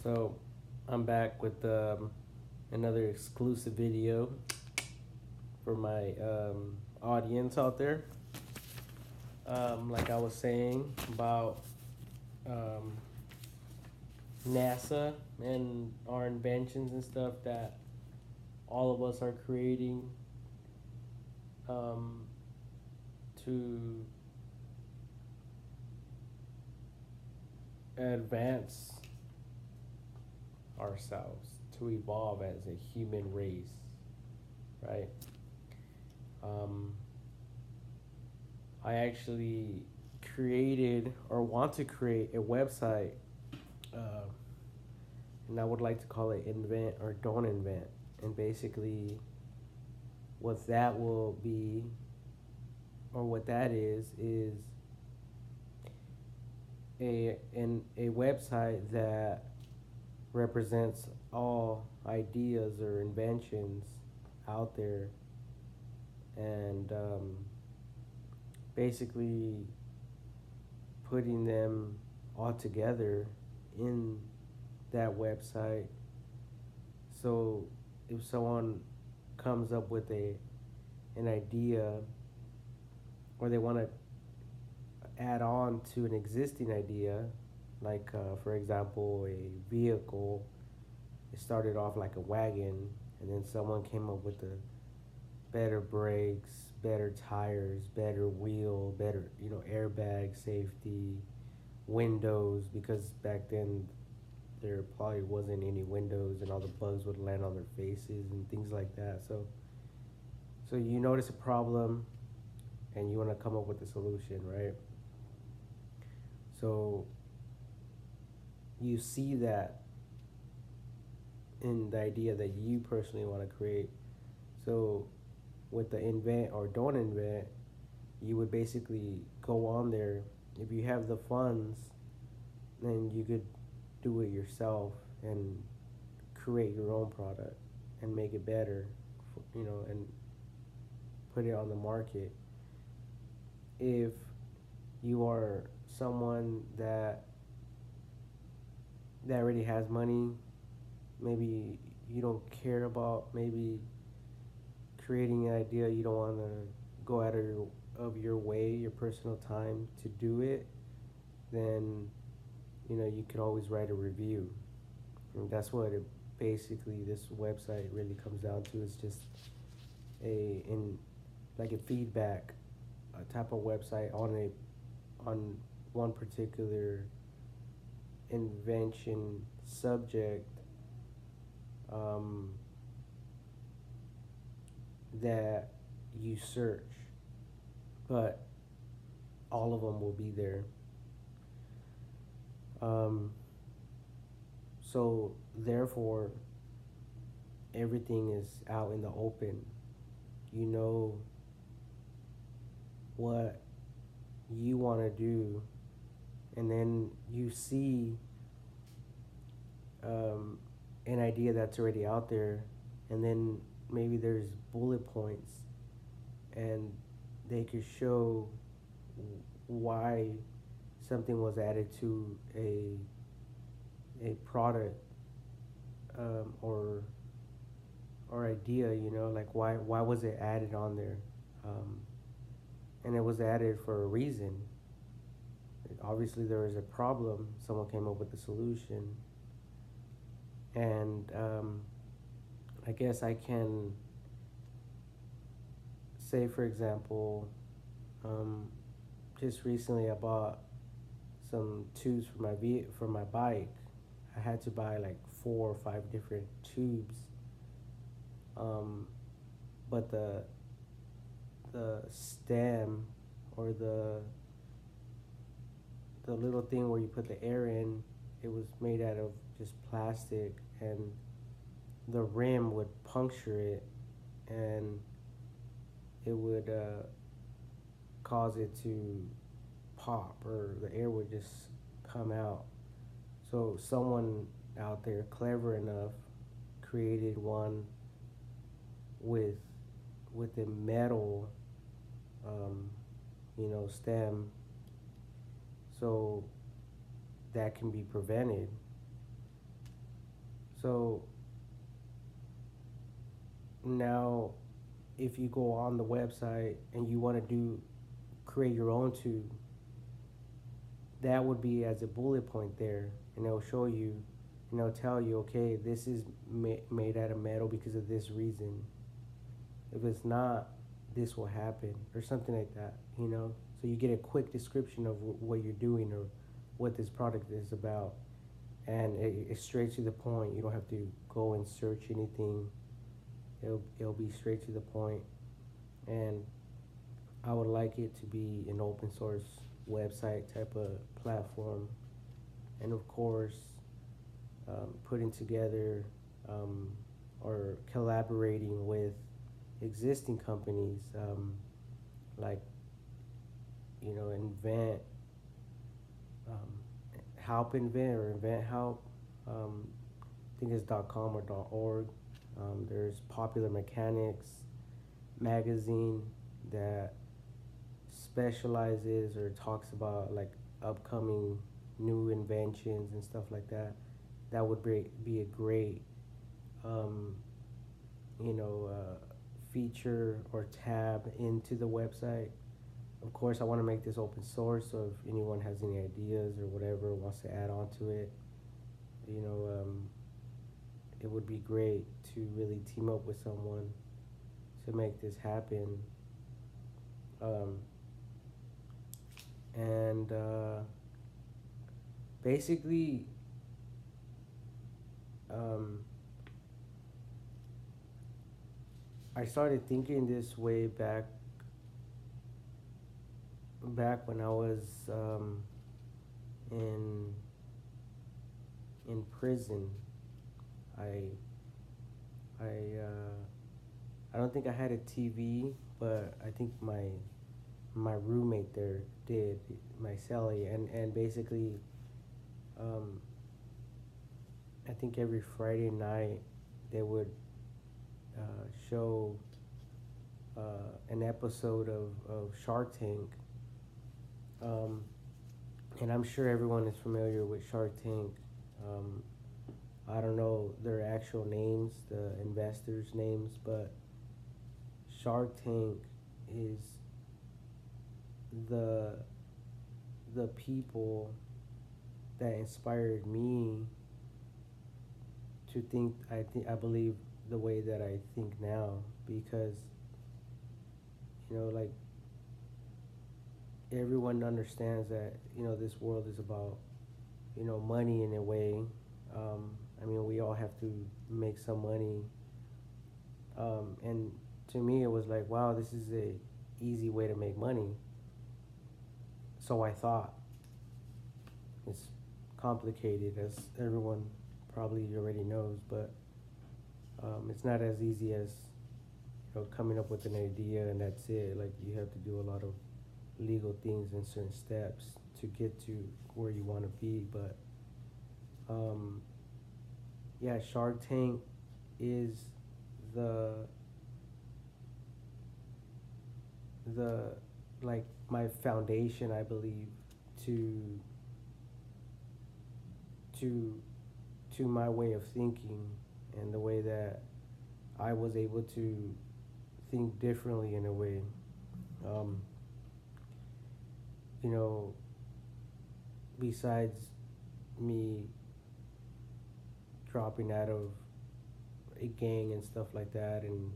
So I'm back with another exclusive video for my audience out there. Like I was saying about um, NASA and our inventions and stuff that all of us are creating um, to advance ourselves, to evolve as a human race, right? Um, I actually created or want to create a website, uh, and I would like to call it Invent or Don't Invent. And basically, what that will be, or what that is a website that represents all ideas or inventions out there, and basically putting them all together in that website. So if someone comes up with an idea, or they want to add on to an existing idea, like for example a vehicle, it started off like a wagon, and then someone came up with the better brakes, better tires, better wheel, better airbag safety, windows, because back then there probably wasn't any windows and all the bugs would land on their faces and things like that. So you notice a problem and you want to come up with a solution, right? So you see that in the idea that you personally want to create. So with the invent or don't invent, you would basically go on there. If you have the funds, then you could do it yourself and create your own product and make it better, and put it on the market. If you are someone that already has money, maybe you don't care about maybe creating an idea, you don't want to go out of your way, your personal time to do it, then you can always write a review. And that's what basically this website really comes down to. It's just a feedback type of website on one particular invention subject, um, that you search, but all of them will be there. So therefore, everything is out in the open. You know what you want to do, and then you see an idea that's already out there, and then maybe there's bullet points, and they could show why something was added to a product, or idea, like why was it added on there, and it was added for a reason. Obviously there was a problem, someone came up with a solution, and I guess I can say, for example, just recently I bought some tubes for my bike. I had to buy like 4 or 5 different tubes, but the stem, or the little thing where you put the air in, it was made out of just plastic, and the rim would puncture it, and it would cause it to pop, or the air would just come out. So someone out there clever enough created one with a metal stem, so that can be prevented. So now, if you go on the website and you want to create your own tube, that would be as a bullet point there, and it'll show you, and it'll tell you, okay, this is made out of metal because of this reason. If it's not, this will happen, or something like that, you know? So you get a quick description of what you're doing or what this product is about. And it's straight to the point. You don't have to go and search anything. It'll be straight to the point. And I would like it to be an open source website type of platform. And of course, putting together or collaborating with existing companies, like, invent, um, help invent or invent help. I think it's .com or .org. There's Popular Mechanics magazine that specializes or talks about like upcoming new inventions and stuff like that. That would be a great, um, feature or tab into the website. Of course, I want to make this open source, so if anyone has any ideas or whatever wants to add on to it, it would be great to really team up with someone to make this happen. Um, and basically, um, I started thinking this way back when I was in prison. I I I don't think I had a TV, but I think my roommate there did, my cellie, and basically, um, I think every Friday night they would show an episode of Shark Tank. Um, and I'm sure everyone is familiar with Shark Tank. Um, I don't know their actual names, the investors' names, but Shark Tank is the people that inspired me to think. I believe the way that I think now, because like, everyone understands that this world is about money in a way. I mean, we all have to make some money, and to me it was like, wow, this is a easy way to make money. So I thought. It's complicated, as everyone probably already knows, but it's not as easy as coming up with an idea and that's it. Like, you have to do a lot of legal things and certain steps to get to where you want to be. But yeah, Shark Tank is the like my foundation, I believe, to to my way of thinking, and the way that I was able to think differently in a way. Um, you know, Besides me dropping out of a gang and stuff like that, and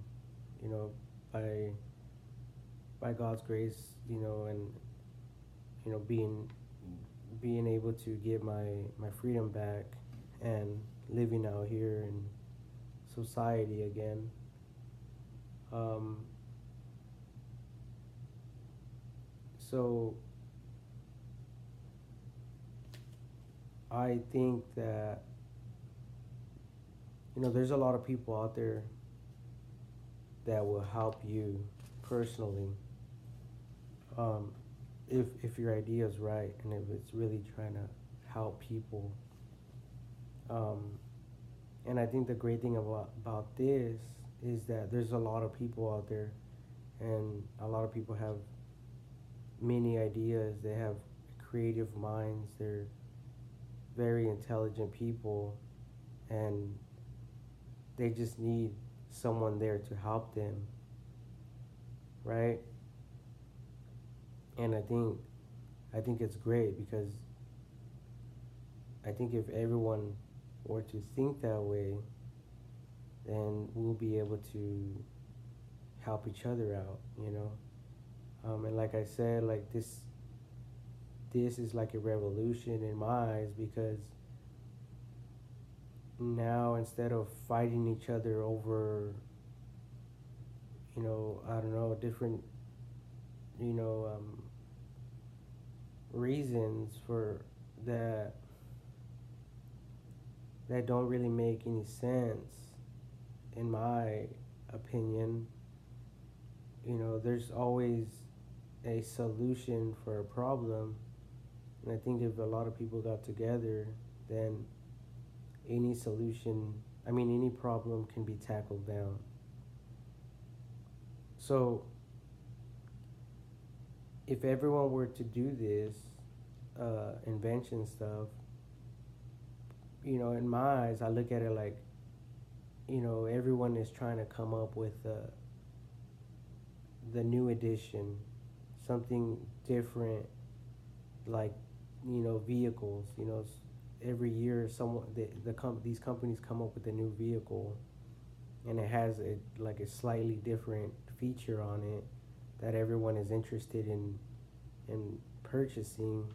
you know, by God's grace, and being able to get my freedom back and living out here in society again. So I think that there's a lot of people out there that will help you personally, if your idea is right and if it's really trying to help people. And I think the great thing about this is that there's a lot of people out there, and a lot of people have many ideas. They have creative minds. They're very intelligent people, and They just need someone there to help them, right? And I think it's great because I think if everyone were to think that way, then we'll be able to help each other out, you know. And like I said, like this is like a revolution in my eyes because now instead of fighting each other over, I don't know, different, you know, reasons for that that don't really make any sense, in my opinion. There's always a solution for a problem, and I think if a lot of people got together, then any solution, any problem can be tackled down. So, if everyone were to do this invention stuff, in my eyes, I look at it like, everyone is trying to come up with the new edition, something different, like, vehicles. Every year, these companies come up with a new vehicle, and it has a slightly different feature on it that everyone is interested in purchasing.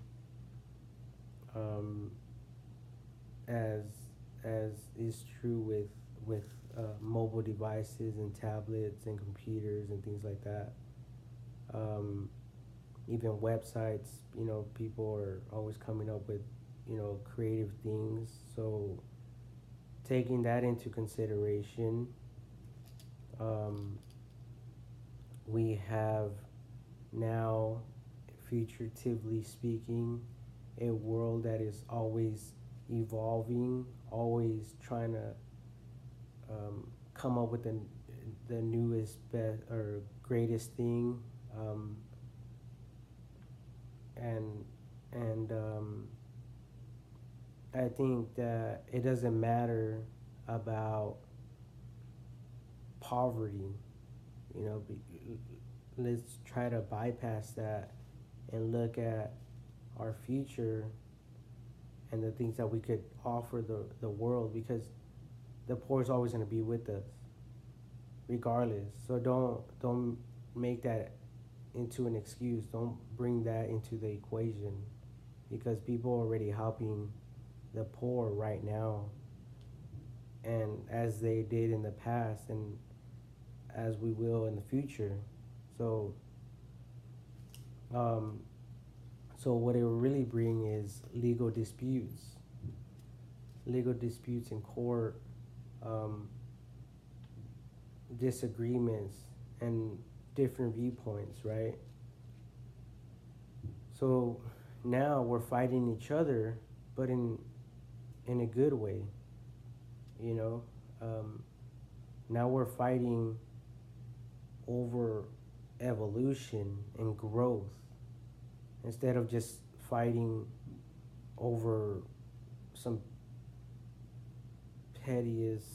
As is true with mobile devices and tablets and computers and things like that. Even websites, people are always coming up with, creative things. So taking that into consideration, we have now, futurely speaking, a world that is always evolving, always trying to come up with the newest, best, or greatest thing, and I think that it doesn't matter about poverty. Let's try to bypass that and look at our future and the things that we could offer the world, because the poor is always going to be with us regardless. So don't make that into an excuse. Don't bring that into the equation, because people are already helping the poor right now, and as they did in the past, and as we will in the future. So what it will really bring is legal disputes in court, disagreements, and different viewpoints, right? So now we're fighting each other, but in a good way, now we're fighting over evolution and growth, instead of just fighting over some pettiest,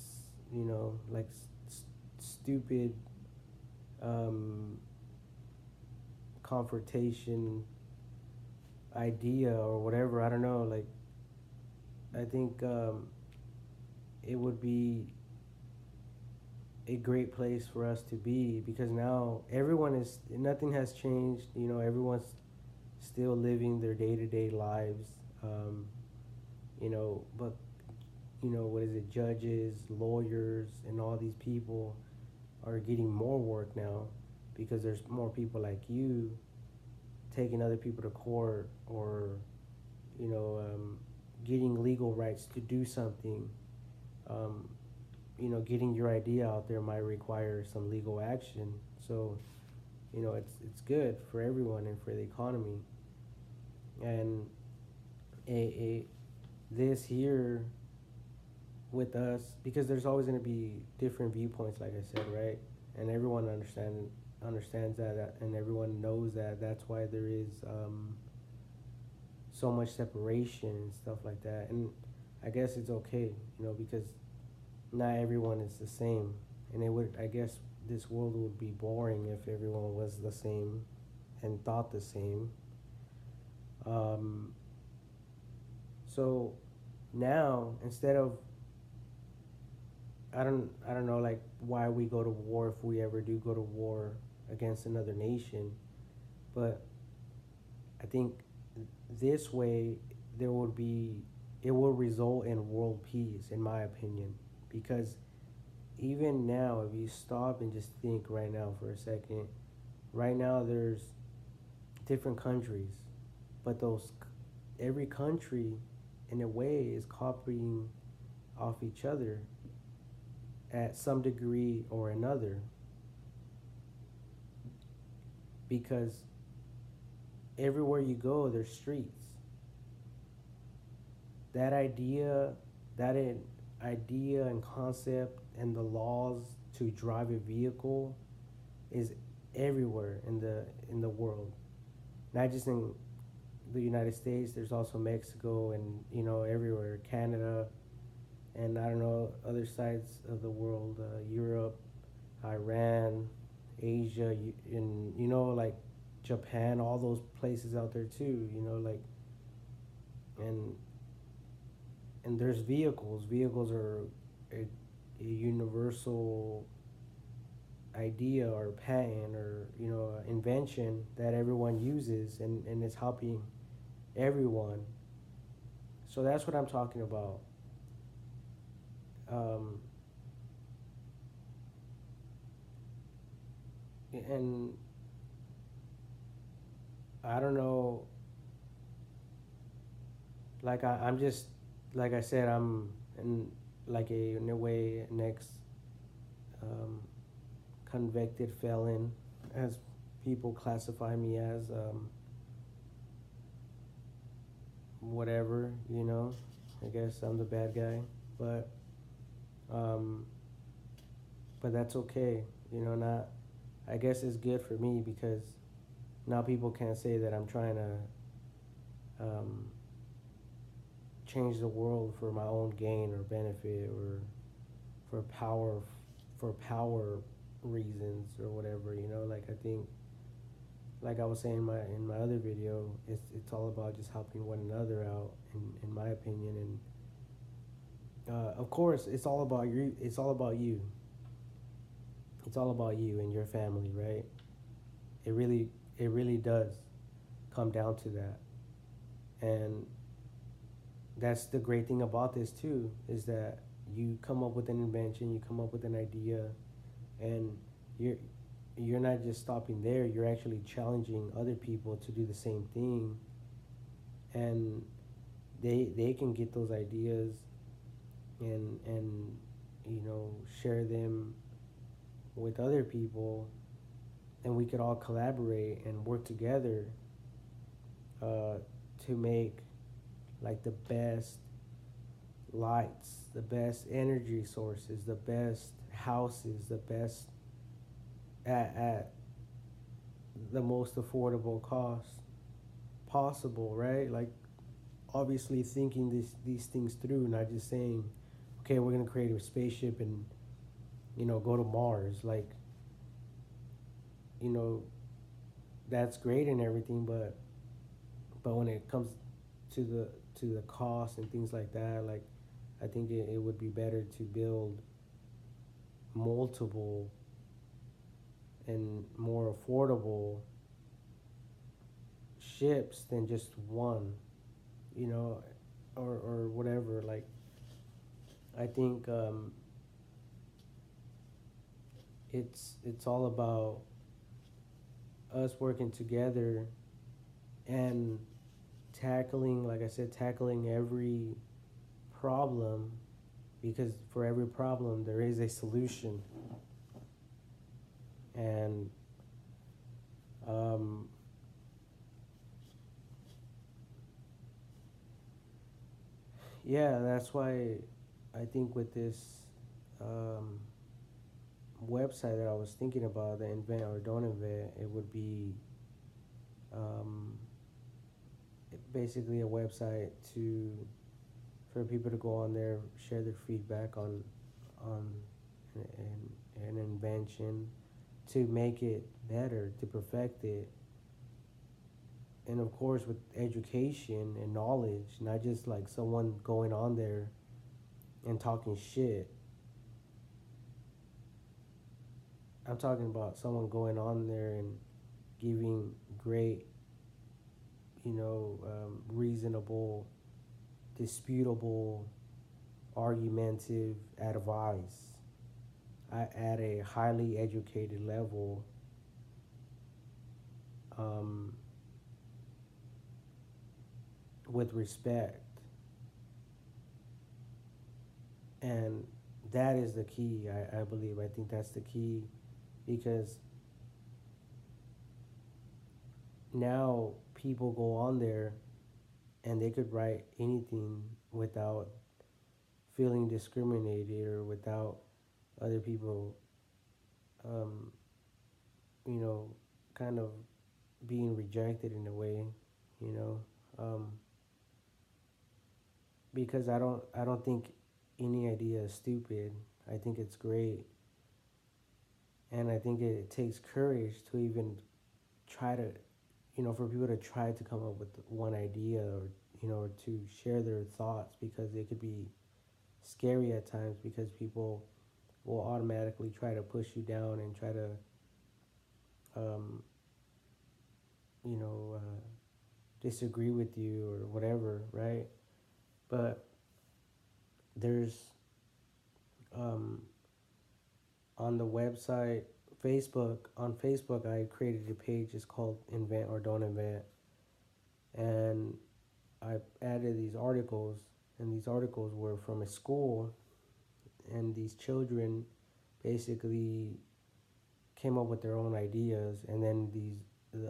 like stupid confrontation idea or whatever. I don't know. Like, I think it would be a great place for us to be, because now nothing has changed. Everyone's still living their day-to-day lives. But what is it? Judges, lawyers, and all these people are getting more work now, because there's more people like you taking other people to court, or getting legal rights to do something. Getting your idea out there might require some legal action. So it's good for everyone and for the economy. And this here with us, because there's always going to be different viewpoints, like I said, right? And everyone understands that, and everyone knows that. That's why there is so much separation and stuff like that. And I guess it's okay, because not everyone is the same, and it would, I guess, this world would be boring if everyone was the same and thought the same. Um, so now, instead of, I don't know, like, why we go to war if we ever do go to war against another nation, but I think this way there would be, it will result in world peace, in my opinion, because even now, if you stop and just think right now for a second, right now there's different countries, but those, every country in a way is copying off each other at some degree or another, because everywhere you go there's streets. That idea, that idea and concept and the laws to drive a vehicle is everywhere in the world, not just in the United States. There's also Mexico, and everywhere, Canada, and I don't know, other sides of the world, Europe, Iran, Asia, and like Japan, all those places out there too. Like, and there's vehicles. Vehicles are a universal idea or patent or invention that everyone uses, and it's helping everyone. So that's what I'm talking about. Um, and I don't know, like I'm just, like I said, I'm in, like, in a way, next um, convicted felon, as people classify me as, whatever, I guess I'm the bad guy, but um, that's okay, not, I guess it's good for me, because now people can't say that I'm trying to um, change the world for my own gain or benefit, or for power reasons or whatever. Like, I think, like I was saying in my other video, it's all about just helping one another out, in my opinion. And of course, it's all about you. It's all about you. It's all about you and your family, right? It really does come down to that. And that's the great thing about this too, is that you come up with an invention, you come up with an idea, and you're you're not just stopping there. You're actually challenging other people to do the same thing, and they can get those ideas, and share them with other people, and we could all collaborate and work together uh, to make, like, the best lights, the best energy sources, the best houses, the best at the most affordable cost possible, right? Like, obviously thinking these things through, not just saying, okay, we're gonna create a spaceship and go to Mars. Like, you know, that's great and everything, but when it comes to the cost and things like that, like, I think it would be better to build multiple and more affordable ships than just one, you know, or whatever. Like, I think it's all about us working together and tackling, like I said, tackling every problem, because for every problem there is a solution. And um, yeah, that's why I think with this um, website that I was thinking about, the invent or don't invent, it would be um, basically a website for people to go on there, share their feedback on an invention to make it better, to perfect it. And of course, with education and knowledge, not just like someone going on there and talking shit. I'm talking about someone going on there and giving great, reasonable, disputable, argumentative advice at a highly educated level, um, with respect. And that is the key, I believe. I think that's the key because now people go on there and they could write anything without feeling discriminated or without other people, um, you know, kind of being rejected in a way, you know, because I don't think any idea is stupid. I think it's great, and I think it takes courage to even try to, for people to try to come up with one idea or to share their thoughts because it could be scary at times because people will automatically try to push you down and try to um, you know uh, disagree with you or whatever, right? But there's um, on the website Facebook, I created a page. It's called Invent or Don't Invent, and I added these articles, and these articles were from a school, and these children basically came up with their own ideas, and then the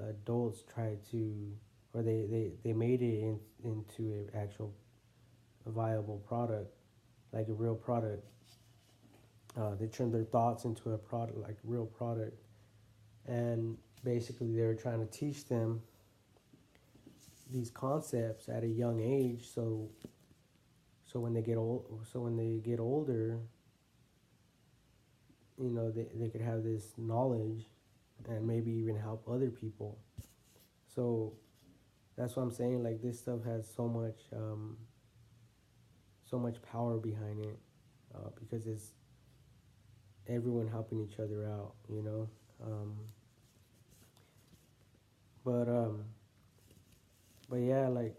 adults tried to, or they made it into an actual viable product, like a real product. They turned their thoughts into a product, like real product, and basically they were trying to teach them these concepts at a young age, so when they get older, they could have this knowledge and maybe even help other people. So that's what I'm saying. Like this stuff has so much power behind it, because it's everyone helping each other out. But yeah, like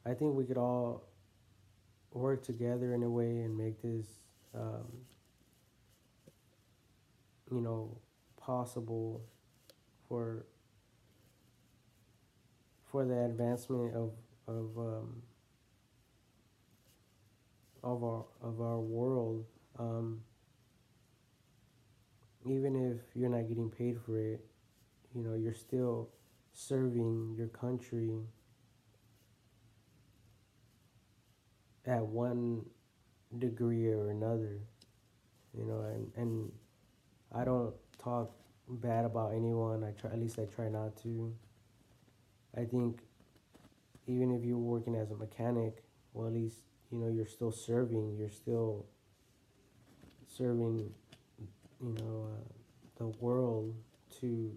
I think we could all work together in a way and make this, um, you know, possible for the advancement of our world. Um, Even if you're not getting paid for it, you're still serving your country at one degree or another. And I don't talk bad about anyone. At least I try not to. I think even if you're working as a mechanic, well, at least you're still serving. You're still serving, the world to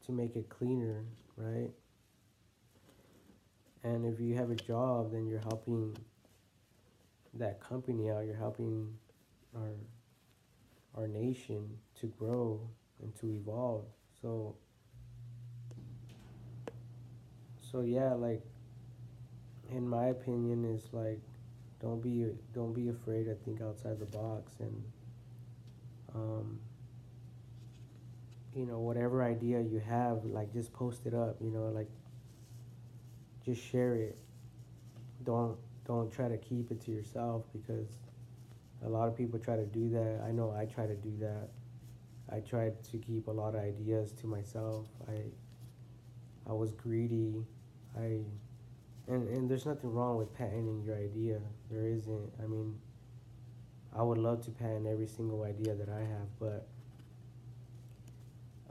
make it cleaner, right? And if you have a job, then you're helping that company out. You're helping our nation to grow and to evolve. So yeah, like in my opinion, is like don't be afraid to think outside the box, and um, whatever idea you have, like just post it up. Like just share it. Don't try to keep it to yourself, because a lot of people try to do that. I know I try to do that. I tried to keep a lot of ideas to myself. I was greedy. I and there's nothing wrong with patenting your idea. There isn't. I mean, I would love to patent every single idea that I have,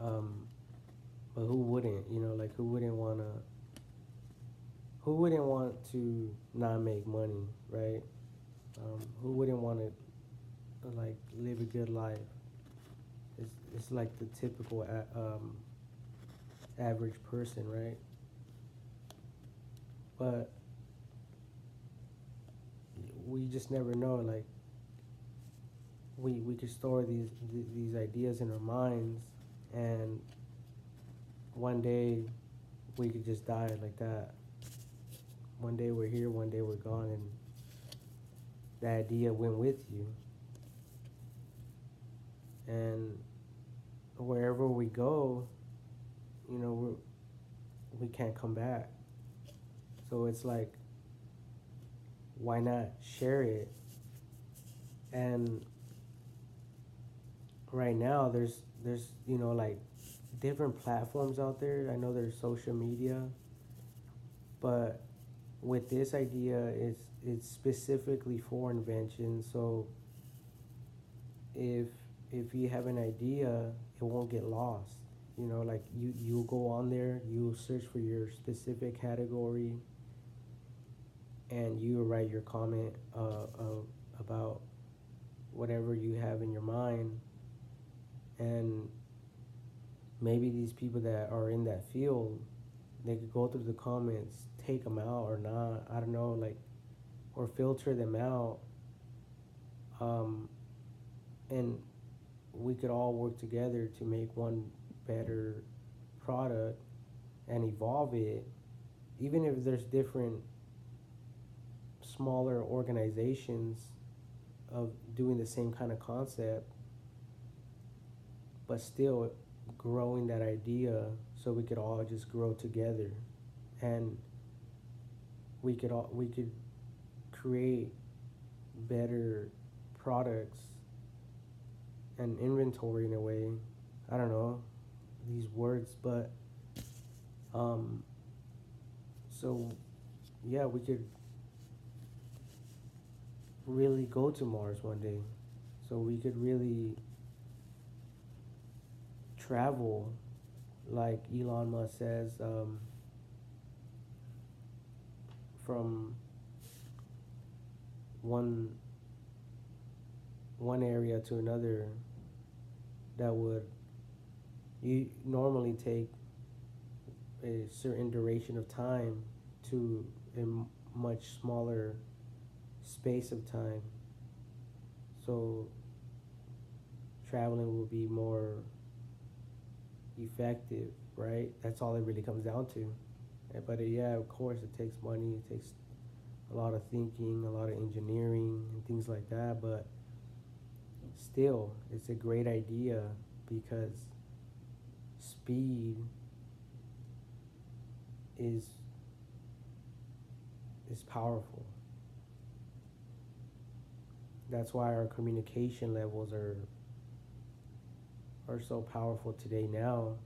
um, but who wouldn't? Like who wouldn't want to not make money, right? Who wouldn't want to like live a good life? It's like the typical average person, right? But we just never know. Like we could store these ideas in our minds, and one day we could just die like that. One day we're here, one day we're gone, and the idea went with you. And wherever we go, you know, we can't come back. So it's like, why not share it? And right now, there's like different platforms out there. I know there's social media, but with this idea, it's specifically for invention. So if if you have an idea, it won't get lost. Like you go on there, you search for your specific category, and you write your comment about whatever you have in your mind, and maybe these people that are in that field, they could go through the comments, take them out or not, I don't know, like, or filter them out, um, and we could all work together to make one better product and evolve it, even if there's different smaller organizations of doing the same kind of concept, but still growing that idea so we could all just grow together, and we could create better products and inventory in a way. I don't know these words, but um so yeah, we could really go to Mars one day. So we could really travel, like Elon Musk says, from one one area to another that would you normally take a certain duration of time to a much smaller space of time. So traveling will be more effective, right? That's all it really comes down to. But yeah, of course, it takes money, it takes a lot of thinking, a lot of engineering, and things like that. But still, it's a great idea because speed is is powerful. That's why our communication levels are so powerful today now,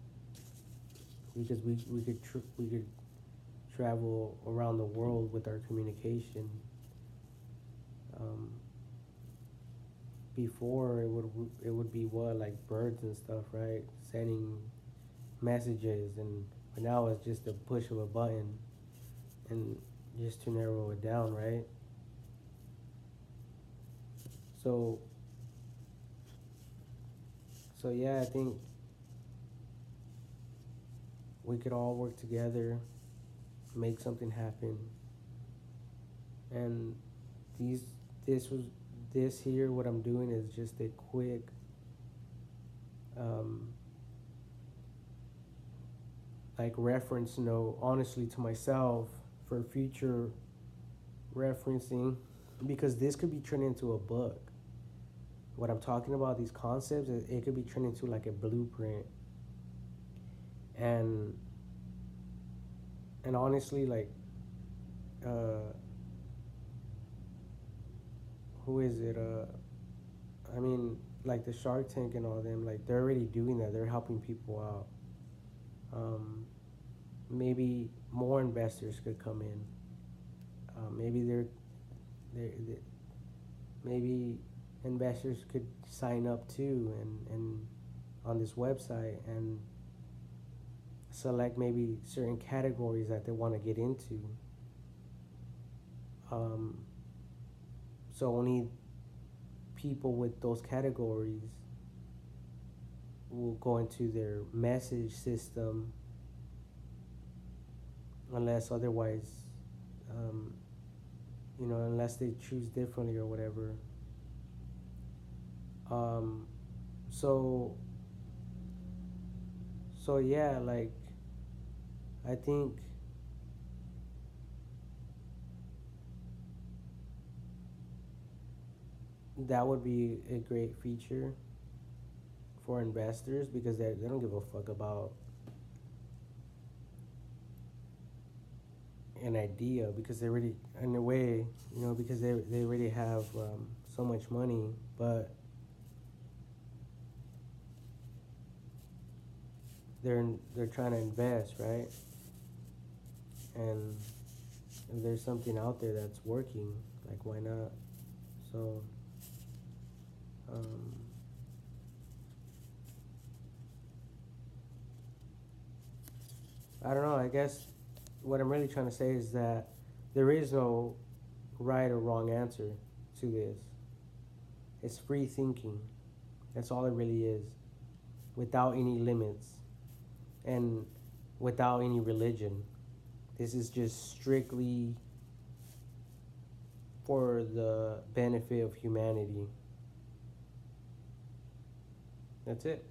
because we could travel around the world with our communication. Um, Before it would be what, like birds and stuff, right? Sending messages, and but now it's just a push of a button, and just to narrow it down, right? So so yeah, I think we could all work together, make something happen, and these this was this here. What I'm doing is just a quick um, like reference note, honestly, to myself for future referencing, because this could be turned into a book. What I'm talking about, these concepts, it could be turned into like a blueprint, and honestly, like, uh, who is it? I mean, like the Shark Tank and all them, like they're already doing that. They're helping people out. Maybe more investors could come in. Maybe they maybe investors could sign up too, and on this website, and select maybe certain categories that they want to get into. Um, So only people with those categories will go into their message system unless otherwise, um, unless they choose differently or whatever. Um, so so yeah, like I think that would be a great feature for investors because they don't give a fuck about an idea because they already in a way, because they already have so much money, but they're trying to invest, right? And if there's something out there that's working, like why not? So um, I don't know. I guess what I'm really trying to say is that there is no right or wrong answer to this. It's free thinking. That's all it really is, without any limits and without any religion. This is just strictly for the benefit of humanity. That's it.